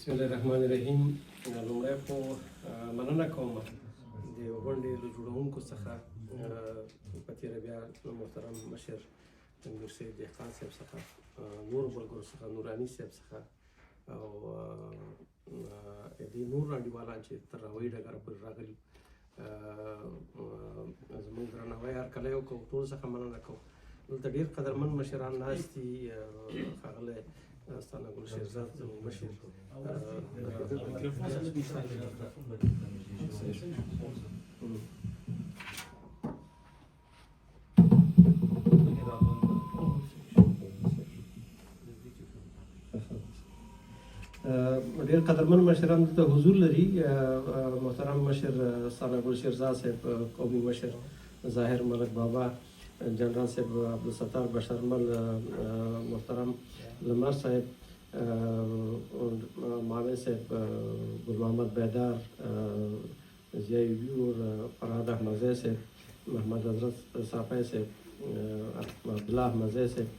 بسم الله الرحمن الرحیم. لومړی خو مننه کوم د غونډې له جوړونکو څخه په تېره بیا محترم مشر نور سید دهقان صاحب څخه، نور ملګرو څخه، نوراني صاحب څخه او دې نور انډیوالان چې تر هوایي ډګره پورې راغلي، زموږ درناوی هرکلی وکړو. ټول څخه مننه کوم. دلته ډېر قدرمن مشران ناست دي. ښاغلی استانه ګل شیرزاد زموږ مشر، ډېر قدرمن مشران دلته حضور لري. محترم مشر استانه ګل شیرزاد صاحب، قومي مشر ظاهر ملک بابا، جنرال صاحب عبدالستار بشرمل، محترم لمر صاحب، معاون صاحب گل محمد بیدار، ضیاء ویور، فرهاد احمدزی صاحب، محمد حضرت صافی صاحب، عبدالله احمدزی صاحب،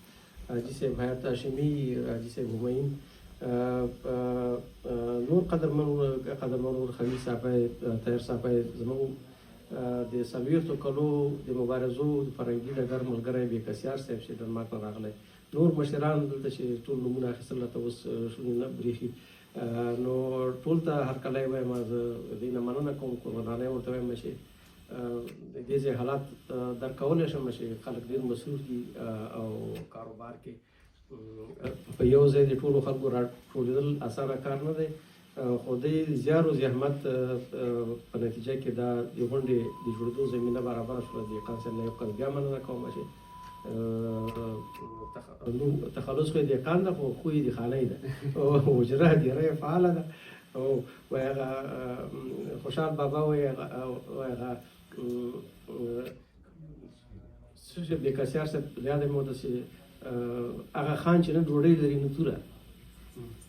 حاجي صاحب حیات هاشمي، حاجي صاحب همایون، نور قدرمن خلیل صافی، طاهر صافی، زموږ د څلوېښتو کلو د مبارزو د فرهنګي ډګر ملګری بېکسیار صاحب چې ډنمارک نه راغلی، نور مشران دلته چې ټول نومونه اخیستل راته اوس شونې نه برېښي، نو ټول ته هرکلی وایم. زه دې نه مننه کوم، قربانانۍ ورته وایم چې د دې ځای حالات درک کولی شم چې خلک ډېر مصروف دي او کاروبار کې په یو ځای د ټولو خلکو راټولېدل اسانه کار نه دی، خو د زیار و زحمت په نتیجه کې دا د غونډې د جوړېدو زمینه برابره شوه. دهقان صاحب نه یو کال بیا مننه کوم چې تخلص خو یې دهقان ده، خو خو یې دهقانۍ ده، حجره هدیره فعاله ده. او هغه خوشحال بابا وایي هغه بېکسیار صاحب یاد مو ده چې هغه خان چې نه ډوډۍ لري نو توره،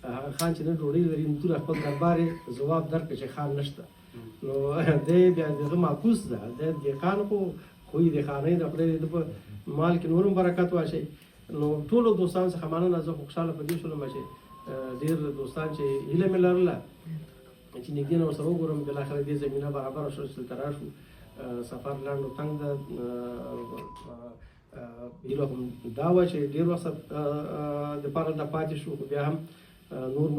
هغه خان چې نه ډوډۍ لري نو توره، خپل دربار یې ځواب درکړه چې خان نشته. نو دی بیا دغه معکوس ده، د دهقان خو یې دهقانۍ ده. خدای دې په مال کې نور هم برکت واچوي. نو ټولو دوستانو څخه مننه. زه خو خوشحاله په دې شولم چې ډېر دوستان چې هیله مې لرله چې نږدې نه ورسره وګورم، بالاخره دې زمینه برابره شوه چې دلته راشو. سفر لنډ و تنګ ده. هیله هم دا وه چې ډېر وخت دپاره دلته پاتې شو، خو بیا هم نور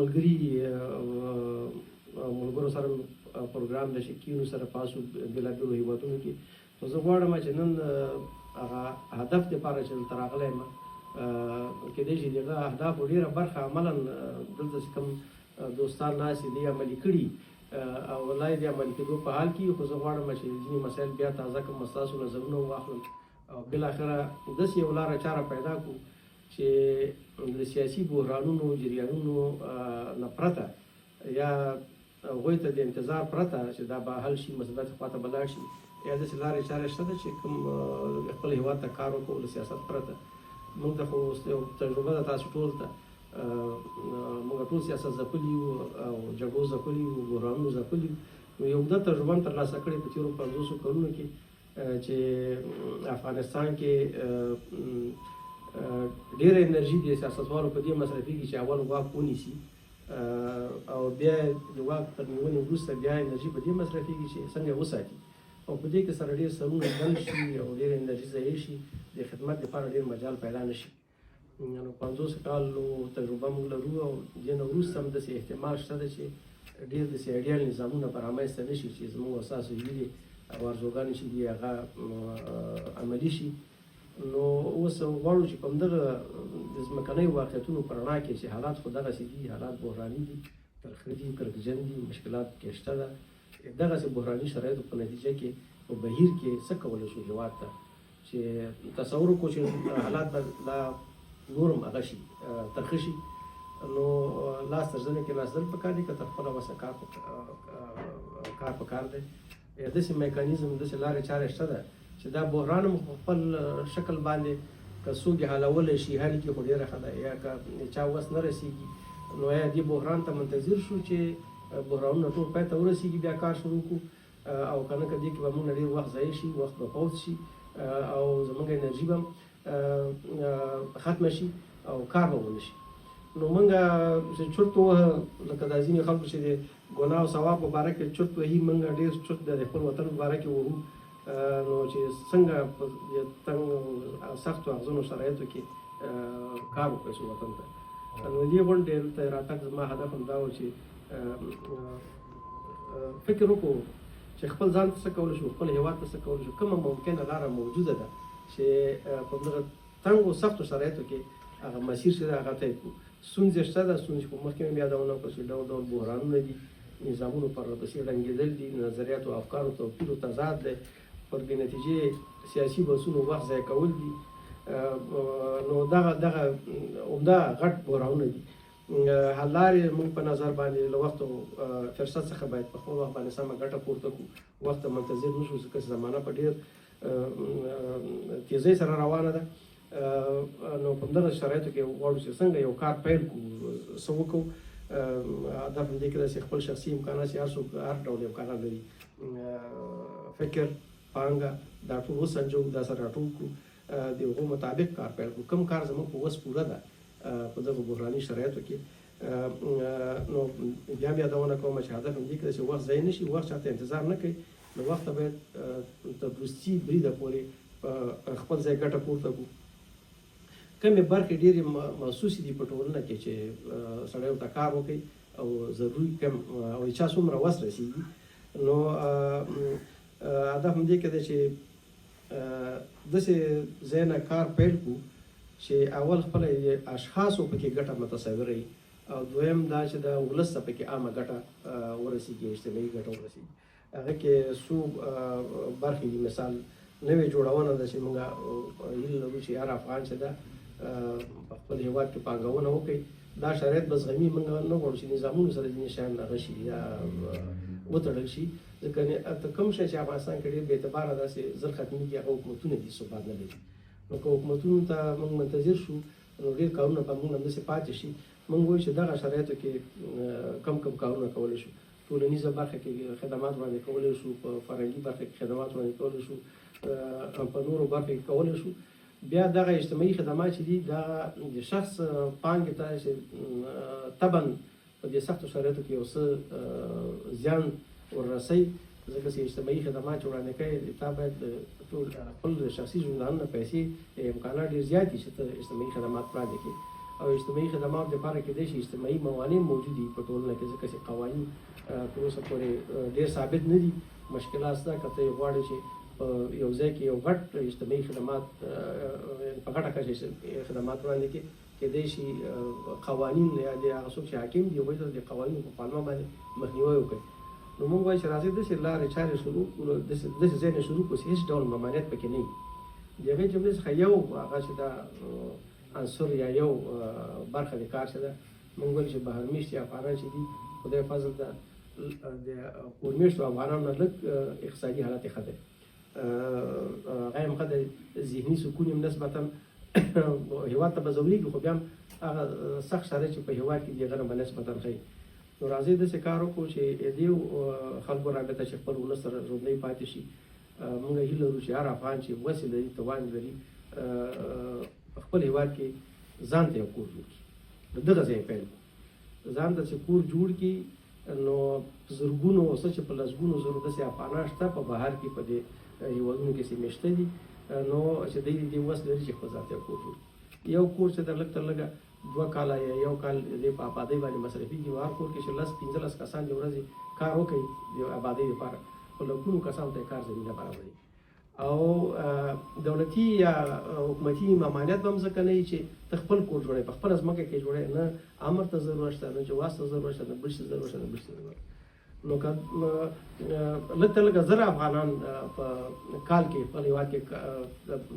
ملګرو سره پروګرام د شکیونو سره پاسو بېلابېلو هېوادونو کې. نو زه غواړم چې نن هغه هدف دپاره چې دلته راغلی یم، کېدای شي د هغه اهدافو ډېره برخه عملاً دلته چې کوم دوستان ناست دي عملي کړي او لا یې د عملي کېدو په حال کې. خو زه غواړم چې ځینې مسایل بیا تازه کړم، ستاسو نظرونه واخلم او بالاخره داسې یو لاره چاره پیدا کړو چې د سیاسي بحرانونو جریانونو نه پرته یا هغوی ته د انتظار پرته چې دا به حل شي، مثبت خوا ته به لاړ شي، یا داسې لارې چارې شته ده چې کوم خپل هېواد ته کار وکړو له سیاست پرته. موږ ته خو یو تجربه ده، تاسو ټول ته، موږ ټول سیاست ځپلي یو او جګړو ځپلي یو، بحرانونو ځپلي یو. نو یو اوږده تجربه هم ترلاسه کړې په تېرو 50 کلونو کې چې افغانستان کې ډېره انرژي د سیاستوالو په دې مصرفېږي چې اول واک ونیسي او بیا د واک تر نیونې وروسته بیا انرژي په دې مصرفېږي چې څنګه وساتي، او په دې کې سره ډېر سرونه بند شي او ډېره انرژي ضایع شي، د خدمت لپاره ډېر مجال پیدا نه شي. نو 50 کالو تجربه موږ لرو او دې نه وروسته هم داسې احتمال شته ده چې ډېر داسې ایډیال نظامونه به رامنځته نه شي چې زموږ اساسي هیلې او ارزوګانې چې دي هغه عملي شي. نو اوس غواړو چې په همدغه د ځمکنیو واقعیتونو په رڼا کې چې حالات خو دغسې دي، حالات بحراني دي، ترخه دي، کرکجن دي، مشکلات پکې شته ده. دغسې بحراني شرایطو په نتیجه کې په بهیر کې څه کولی شو هېواد ته چې تصور وکړو چې حالات به لا نور هم هغه شي، ترخه شي. نو لاس تر زنې کېناستل پکار دي که تر خپله وسه کار پکار دی. داسې میکانیزم، داسې لارې چارې شته ده چې دا بحران هم خپل شکل باندې که څوک یې حلولی شي، حل کړي، خو ډېره ښه ده. یا که چا وس نه رسېږي نو یا دې بحران ته منتظر شو چې بحرانونه ټول پای ته ورسېږي بیا کار شروع کړو، او که نه که دې کې به موږ نه ډېر وخت ضایع شي، وخت به فوت شي او زموږ انرژي به ختمه شي او کار به ونه شي. نو موږ چې چرت ووهه لکه دا ځینې خلکو چې د ګناه او ثواب په باره کې چرت وهي موږ ډېر چرت د خپل وطن په باره کې وهو نو چې څنګه په تنګ سختو اغزنو شرایطو کې کار وکړی شو وطن ته نو دې غونډې ته راتګ زما هدف همدا و چې فکر وکړو چې خپل ځان ته څه کولی شو خپل هېواد ته څه کولی شو کومه ممکنه لاره موجوده ده چې په دغه تنګو سختو شرایطو کې هغه مسیر چې ده هغه طی کړو ستونزې شته ده ستونزې په مخکې مې یادونه کړه چې ډول ډول بحرانونه دي نظامونو پرله پسې ړنګېدل دي نظریاتو او افکارو توپیر او تضاد دی پر بې نتیجې سیاسي بحثونو وخت ضایع کول دي نو دغه عمده غټ بحرانونه دي حل لارې موږ په نظر باندې له وخت او فرصت څخه باید په خپل وخت باندې سمه ګټه پورته کړو وخت ته منتظر نه شو ځکه زمانه په ډېر تیزۍ سره روانه ده نو په همدغه شرایطو کې غواړو چې څنګه یو کار پیل کړو څه وکړو هدف همدې کې ده چې خپل شخصي امکانات چې هر څوک هر ډول امکانات لري فکر پانګه دا ټول وسنجو دا سره راټول کړو د هغو مطابق کار پیل کړو کوم کار زموږ په وس پوره ده په دغه بحراني شرایطو کې نو بیا مې یادونه کوم چې هدف همدې کې ده چې وخت ضایع نه شي وخت چاته انتظار نه کوي نو وخت ته باید تر وروستي بریده پورې خپل ځای ګټه پورته کړو کمې برخې ډېرې محسوسې دي په ټولنه کې چې سړی ورته کار وکړي او ضروري کم او چا څومره وس رسېږي نو هدف همدې کې دی چې داسې ځای نه کار پیل کړو چې اول خپله اشخاصو پکې ګټه متصوره وي او دویم دا چې د ولس ته پکې عامه ګټه ورسېږي اجتماعي ګټه ورسېږي هغه کې څو برخې دي مثال نوې جوړونه ده چې موږ هیله لرو چې هر افغان چې ده په خپل هېواد کې پانګونه وکړي دا شرایط به زغمي موږ نه غواړو چې نظامونو سره ځینې شیان هغه شي یا وتړل شي ځکه کوم شی چې افغانستان کې ډېر بې اعتباره داسې زر ختمېږي هغه حکومتونه دي ثبات نه لري نو که حکومتونو ته موږ منتظر شو نو ډېر کارونه به موږ همداسې پاتې شي موږ وایو چې دغه شرایطو کې کم کارونه کولی شو ټولنیزه برخه کې خدمات وړاندې کولی شو په فرهنګي برخه کې خدمات وړاندې کولی شو په نورو برخو کې کولی شو بیا دغه اجتماعي خدمات چې دي دا د شخص پانګې ته چې طبعا په دې سختو شرایطو کې یو څه زیان وررسوي ځکه چې اجتماعي خدمات چې وړاندې کوي تا باید ټول خپل شخصي ژوندانونه پیسې امکانات ډېر زیات دي چې ته اجتماعي خدمات وړاندې کړي او اجتماعي خدمات لپاره کېدای شي اجتماعي موانع موجود دي په ټولنه کې ځکه چې قوانین تر اوسه پورې ډېر ثابت نه دي مشکلات شته که ته یې غواړې چې یو ځای کې یو غټ اجتماعي خدمات په غټه کچه خدمات وړاندې کړي کېدای شي قوانین یا د هغه څوک چې حاکم دي هغوی ته د قوانینو په پالمه باندې مخنیوی وکړي نو موږ وایو چې راځئ داسې لارې چارې شروع کړو داسې ځای نه شروع کړو چې هېڅ ډول ممانعت پکې نه وي د هغې جملې څخه یو هغه چې دا عنصر یا یو برخه د کار چې ده موږ وایو چې بهرمېشتي افغانان چې دي خدای فضل ده د کورمېشتو افغانانو نه لږ اقتصادي حالت یې ښه دی هغه هم ښه دی ذهني سکون یې نسبتا هېواد ته به ضرورېږي خو بیا هم هغه سخت شرایط چې په هېواد کې دي هغه به نسبتا ښه نو راځئ داسې کار وکړو چې دې خلکو رابطه چې خپل ولس سره ژوندی پاتې شي موږ هیله لرو چې هر افغان چې وسې لري توان لري په خپل هېواد کې ځان ته یو کور جوړ کړي د دغه ځای پیل کړو ځان ته چې کور جوړ کړي نو زرګونو څه چې په لسګونو زرو داسې افغانان شته په بهر کې په دې هېوادونو کې چې مېشته دي نو چې دوی دې وس لري چې خپل ځان ته کور جوړ کړي یو کور چې در لږ تر لږه 2 کاله یا یو کال دې په آبادۍ باندې مصرفېږي نو هر کور کې چې 10-15 کسان د ورځې کار وکړي د آبادۍ لپاره خو لږونو کسانو ته یې کار زمینه برابروي او دولتي یا حکومتي ممانعت به هم ځکه نه وي چې ته خپل کور جوړوې په خپله ځمکه کې جوړوې نه امر ته ضرورت شته نه جواز ته ضرورت شته نه بل شي ضرورت شته نه بل شي ضرورت نو که لږ تر لږه زره افغانان په کال کې خپل هېواد کې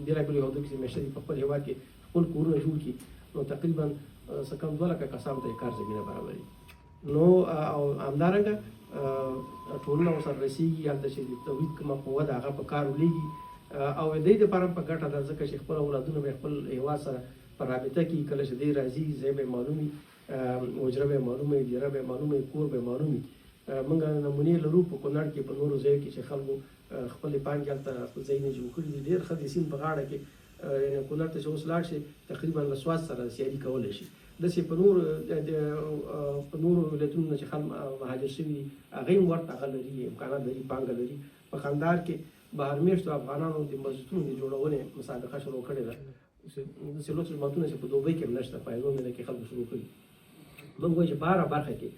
بېلابېلو هېوادونو کې چې مېشته دي په خپل هېواد کې خپل کورونه جوړ کړي نو تقریبا څه کم 2 لکه کسانو ته یې کار زمینه برابروي نو او همدارنګه ټولنه ورسره رسېږي هلته چې د تولید کومه قوه ده هغه په کار ولېږي او د دې دپاره په ګټه ده ځکه چې خپل اولادونه به خپل هېواد سره په رابطه کې کله چې دی راځي ځای به یې معلوم وي حجره به یې معلوم وي دیره به یې معلوم وي کور به یې معلوم وي موږ نمونې لرو په کونړ کې په نورو ځایو کې چې خلکو خپلې پانګې هلته خپل ځایونه جوړ کړي دي ډېر ښه د سیند په غاړه کې کونړ ته چې اوس لاړ شي تقریبا له سوات سره سیالي کولی شي داسې په نورو ولایتونو نه چې خلک مهاجر شوي دي هغوی هم ورته هغه لري امکانات لري پانګه لري. په کندهار کې بهر میشتو افغانانو د مسجدونو د جوړونې مسابقه شروع کړې ده. داسې لوڅ جوماتونه چې په دوبۍ کې هم نشته، په یوه میله کې خلکو شروع کړي. موږ وایو چې په هره برخه کې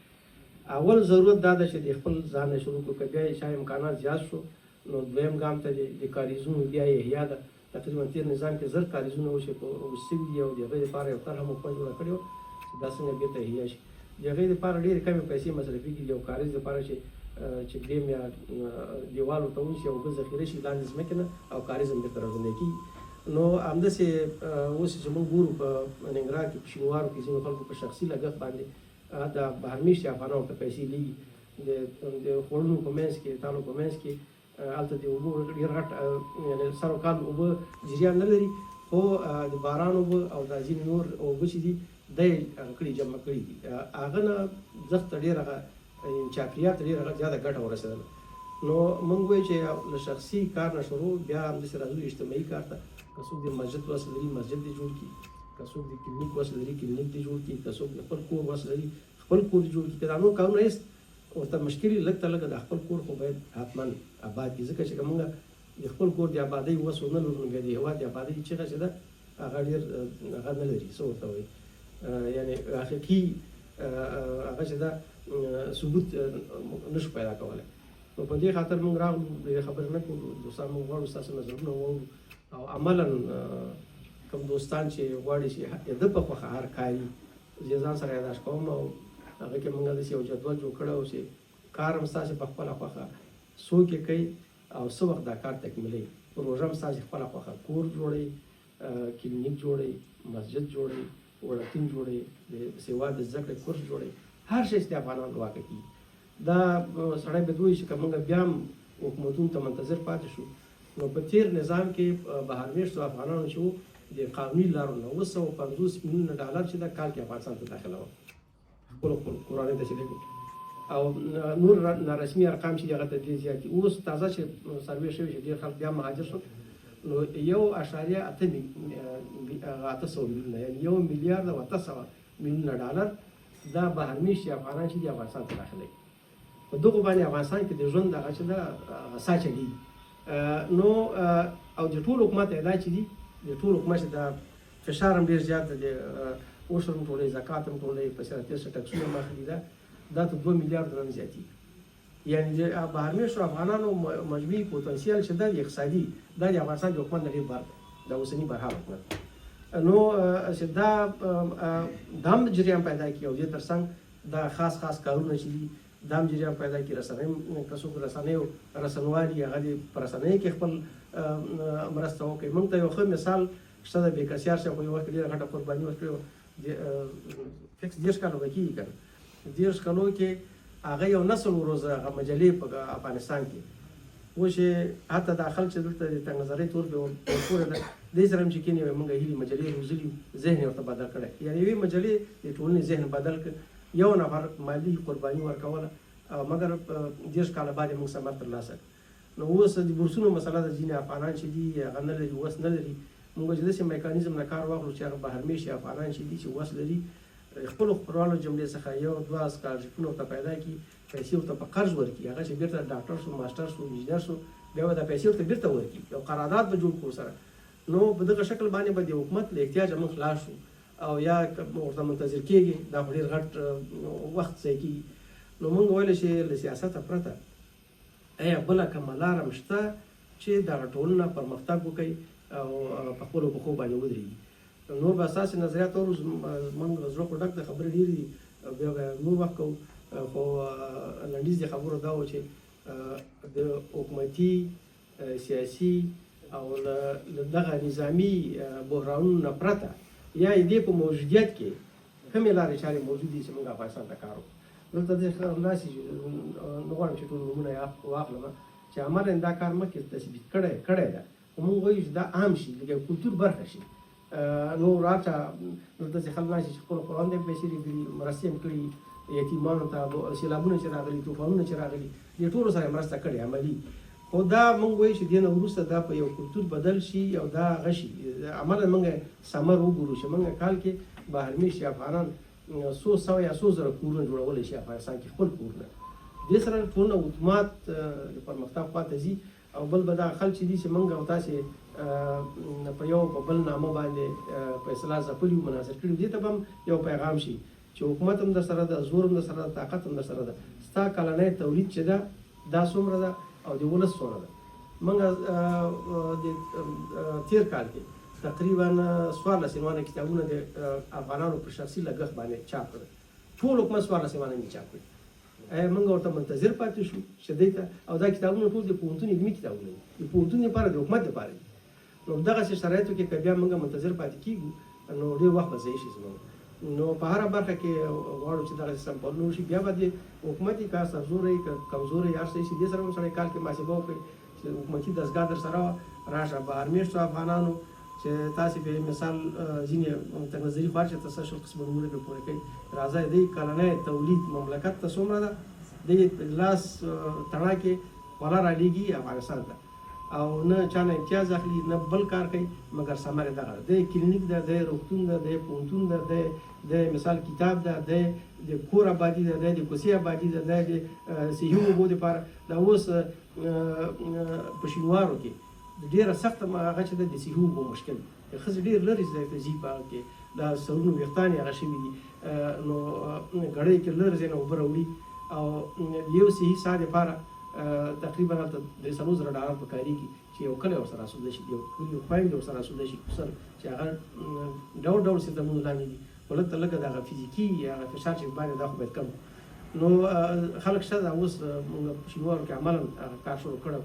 اول ضرورت دا ده چې د خپل ځان نه شروع کړو. که بیا یې شاید امکانات زیات شو نو دویم ګام ته د کاریزونو بیا یې احیا ده. تقریبا تېر نظام کې زر کاریزونه وشي شوي دي او د هغې دپاره یو طرحه موږ جوړه کړې وه چې دا څنګه بېرته احیا شي. د هغې دپاره ډېرې کمې پیسې مصرفي کېږي. یو کاریز دپاره چې ډیم یا دیوال ورته ونیسي او اوبه ذخیره شي لاندې ځمکې نه او کاریز هم بېرته راژوندی کېږي. نو همداسې اوس چې موږ ګورو په ننګرهار کې په شینوارو کې ځینو خلکو په شخصي لګښت باندې د بهر میشتې افغانانو ته پیسې لېږي. د خوړونو په منځ کې تالو په منځ کې هلته د اوبو ډېر غټ یعنې سر و کال اوبه جریان نه لري، خو د باران اوبه او دا ځینې نور اوبه چې دي دا یې کړي جمع کړي دي. هغه نه زښت ته ډېر هغه چاپېریال ته ډېره زیاته ګټه ورسېدله. نو موږ وایو چې له شخصي کار نه شروع بیا همداسې راځو اجتماعي کار ته. که څوک د مسجد وس لري مسجد دې جوړ کړي، که څوک د کلینیک وس لري کلینیک دې جوړ کړي، که څوک د خپل کور وس لري خپل کور دې جوړ کړي. که دا نور کارونه هېڅ ورته مشکل یې لږ ته لږه د خپل کور خو باید حتما آباد کړي. ځکه چې که موږ د خپل کور د آبادۍ وس ونه لرو نو بیا د هېواد د آبادۍ چغه چې ده هغه ډېر هغه نه لري څه ورته وایي یعنې حقیقي هغه چې ده ثبوت نشو پیدا کولی. نو په دې خاطر موږ راغلو ډېرې خبرې نه کوو. دوستان موږ غواړو ستاسو نظرونه واورو او عملا کوم دوستان چې غواړي چې د په خوښه هر کاري زه ځان سره یاداشت کوم او هغه کې موږ داسې یو جدول جوړ کړی و چې کار هم ستاسې په خپله خوښه څوک یې کوي او څه وخت دا کار تکمیلوي. پروژه هم ستاسې خپله خوښه کور جوړوي، کلینیک جوړوي، مسجد جوړوي، وړکتون جوړوي، د سیوا د زده کړې کورس جوړوي، هر شی چې د افغانانو واقع کېږي. دا سړی باید ووایي چې که موږ بیا هم حکومتونو ته منتظر پاتې شو نو په تېر نظام کې بهر میشتو افغانانو چې وو د قانوني لارو نه 950 میلیونه ډالر چې دا کال کې افغانستان ته داخله وه خپلو کورنۍ ته چې دی او نور نارسمي ارقام چې هغه ته ډېر زیات دي. اوس تازه چې سروې شوي چې ډېر خلک بیا مهاجر شول نو 1.8 میلیونه یعنې 1 میلیارد او 800 میلیونه ډالر دا بهر میشتي افغانان چې دي افغانستان ته داخلوي. په دغو باندې افغانستان کې د ژوند هغه چې ده غصا چلېږي. نو او د ټول حکومت ادا چې دي د ټول حکومت چې دا فشار هم ډېر زیات دی، عشر هم ټولوي، زکات هم ټولوي، په سرتېر ټکسونه هم اخلي، دا ته 2 میلیارد نه زیاتېږي. یعنې د بهر میشتو افغانانو مجموعي پوتنسیال چې ده د اقتصادي دا د افغانستان د حکومت نه ډېر بار دی، د اوسني برحال حکومت. نو چې دا هم جریان پیدا کړي او دې تر څنګ دا خاص کارونه چې دي دا هم جریان پیدا کړي. رسنۍ که څوک رسنیو رسنوالي هغه دې په رسنیو کې خپل مرسته وکړي. موږ ته یو ښه مثال شته د بېکسیار صاحب په یو وخت کې ډېره غټه قرباني ورکړې وه. فکس 10 کاله به کېږي که نه 10 کالو کې هغه یو نسل وروزه هغه مجلې په افغانستان کې اوس چې حتی دا خلک چې دلته د تنګ نظرۍ طور پې ورپورې ده دې سره هم چې کېنې موږ هیلې مجلې روزلي ذهن یې ورته بدل کړی. یعنې یوې مجلې د ټولنې ذهن بدل کړ، یو نفر مالي قرباني ورکوله مګر 10 کاله بعد یې موږ ثمر ترلاسه کړ. نو اوس د بورسونو مسله ده، ځینې افغانان چې دي هغه نه لري وس نه لري. موږ چې داسې میکانیزم نه کار واخلو چې هغه بهر میشتي افغانان چې دي چې وس لري خپلو خپلوانو جملې څخه 1-2 سکالرشپونه ورته پیدا کړي، پیسې ورته په قرض ورکړي، هغه چې بېرته ډاکټر شو، ماسټر شو، انجینر شو، بیا به دا پیسې ورته بېرته ورکړي، یو قرارداد به جوړ کړو سره. نو په دغه شکل باندې به د حکومت له احتیاجه موږ خلاص شو او یا ورته منتظر کېږي دا خو ډېر غټ وخت ځای کېږي. نو موږ ویلی چې له سیاسته پرته ایا بله کومه لاره هم شته چې دغه ټولنه پرمختګ وکړي او په خپلو پښو باندې ودرېږي. نور به اساسي نظریات اورو، موږ زړه خو ډک د خبرې ډېرې دي بیا به نور وخت کوو، خو لنډیز د خبرو دا و چې د حکومتي سیاسي او له دغه نظامي بحرانونو نه پرته یا دې په موجودیت کې کومې لارې چارې موجود دي چې موږ افغانستان ته کار وکړو. دلته داسې همداسې نه غواړم چې ټول نومونه یې واخلم چې عملاً دا کار مخکې تثبیت کړی ده، خو موږ وایو چې دا عام شي، لکه کلتور برخه شي. نو راچا دلته چې خلک راشي چې خپلو خویندو یې پیسې لېږلي، مرستې هم کړي یتیمانو ته، سیلابونه چې راغلي، طوفانونه چې راغلي، دې ټولو سره یې مرسته کړې عملي. خو دا موږ وایو چې دې نه وروسته دا په یو کلتور بدل شي او دا هغه شي. عملاً موږ ثمر وګورو چې موږ کال کې بهرمېشتي افغانان څو سوه یا څو زره کورونه جوړولی شي افغانستان کې خپل کورونه دې سره ټولنه اتومات د پرمختګ خواته ځي او بل به دا خلک چې دي چې موږ او تاسې په یو په بل نامه باندې په اصطلاح ځپلي وو منحصر کړي وو دې ته به هم یو پیغام شي چې حکومت هم در سره ده زور هم در سره ده طاقت هم در سره ده ستا کلنی تولید چې ده دا څومره ده او د ولس څومره ده موږ د تېر کال کې تقریبا 14 عنوانه کتابونه د افغانانو په شخصي لګښت باندې چاپ کړل ټول حکومت 14 عنوانه یې چاپ کړي موږ ورته منتظر پاتې شو چې دې ته او دا کتابونه ټول د پوهنتون علمي کتابونه دي د پوهنتون لپاره د حکومت لپاره دي نو دغسې شرایطو کې که بیا موږ منتظر پاتې کېږو نو ډېر وخت به ضایع شي زموږ نو په هره برخه کې غواړو چې دغسې سمپلونه وشي بیا به د حکومتي که سرزوری که کمزوری هر څه شي دې سره هم سړی کال کې محاسبه وکړي چې حکومتي دستګاه در سره وه راشه بهرمېشتو افغانانو چې تاسې به مثال ځینې تر نظري خوا چې تاسو شل قسمه نومونه پرې پوره کوي راځه دې کلنی تولید مملکت ته څومره ده دې لاس تڼاکې خوله رالیږي افغانستان ته او نه چا نه امتیاز اخلي نه بل کار کوي مګر ثمر یې دغه دی کلینیک ده دی روغتون ده دی پوهنتون ده دی مثال کتاب ده دی د کور آبادي ده دی د کوڅې آبادي ده دی د صحي اوبو دپاره دا اوس په شینوارو کې ډېره سخته هغه چې ده د صحي اوبو مشکل ښځې ډېر لرې ځای ته ځي په هغه کې دا سرونو ویښتان یې هغه شوي دي نو ګړۍ کې لرې ځای نه اوبه راوړي او یو صحي ساه دپاره تقریبا هلته $300,000 پکارېږي چې یو کلی ورسره اسوده شي یو خویندې ورسره اسوده شي کوسر چې هغه ډول ډول سیستمونه لاندې دي خو لږ تر لږه د هغه فزیکي هغه فشار چې باندې دا خو باید کم نو خلک شته دا اوس موږ په شینوارو کې عملا هغه کار شروع کړی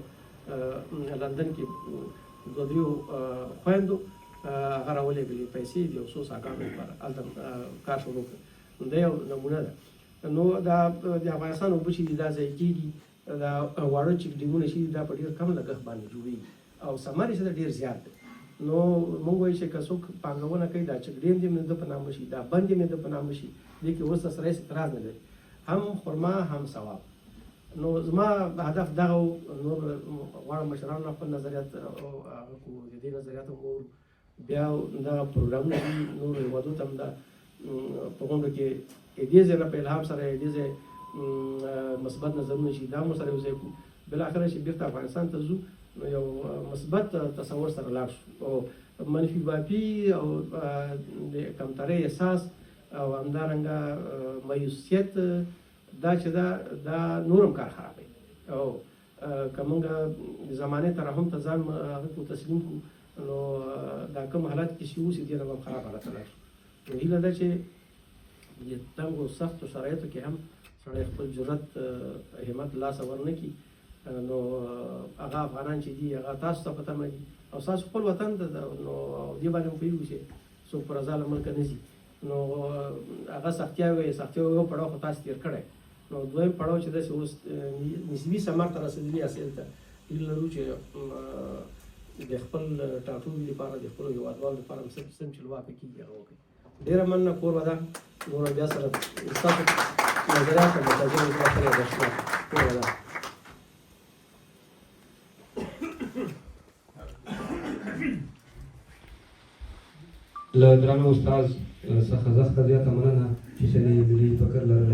لندن کې 2-3 خویندو هغه راولېږلې پیسې د یو څو ساګانو لپاره هلته کار شروع کړ نو دا یو نمونه ده نو دا د افغانستان اوبه چې دي دا ضایع کېږي دا واړه چیک ډیمونه چې دا په ډېر کم لګښت باندې جوړېږي او ثمر یې ډېر زیات دی نو موږ وایو چې که څوک پانګونه کوي دا چک ډیم دې مې د په نامه شي دا بند دې مې د په نامه شي دې کې اوس سره هېڅ اعتراض نه لري هم خرما هم ثواب نو زما هدف دغه نور غواړم مشرانو خپل نظریات هغه کو د دې نظریات هم وورو بیا دغه پروګرامونه دي نورو هېوادو ته هم دا په غونډو کې دې ځای نه په الهام سره دې ځای مثبت نظرونه شي دا مو سره یو ځای کړو بالاخره چې بېرته افغانستان ته ځو نو یو مثبت تصور سره لاړ شو او منفي باپي او د کمترۍ احساس او همدارنګه مایوسیت دا چې دا نور هم کار خرابوي او که موږ د زمانې ترحم ته ځان هغه کو تسلیم کړو نو دا کوم حالت کې چې اوس دې نه به هم خراب حالت ته لاړ شو نو هیله ده چې د تنګو سختو شرایطو کې هم سړی خپل جرأت همت لاسه ورنه کړي نو هغه افغانان چې دي هغه تاسو ته په تمه دي او ستاسو خپل وطن ته نو دې باندې هم پوهېږو چې څوک په رضا له ملکه نه ځي نو هغه سختیاوې یو پړاو خو تاسو تېر کړی نو دویم پړاو چې داسې اوس نسبي ثمر ته رسېدلي حاصل ته هیله لرو چې د خپل ټاټوبي لپاره د خپلو هېوادوالو لپاره هم سم چې لواقع کېږي هغه وکړي ډېره مننه کور ودان نور بیا سره ستاسو نظریات او متاجر لپاره درشنه کور ودان له درانه استاد څخه زیاته مننه چې ملي فکر لرلی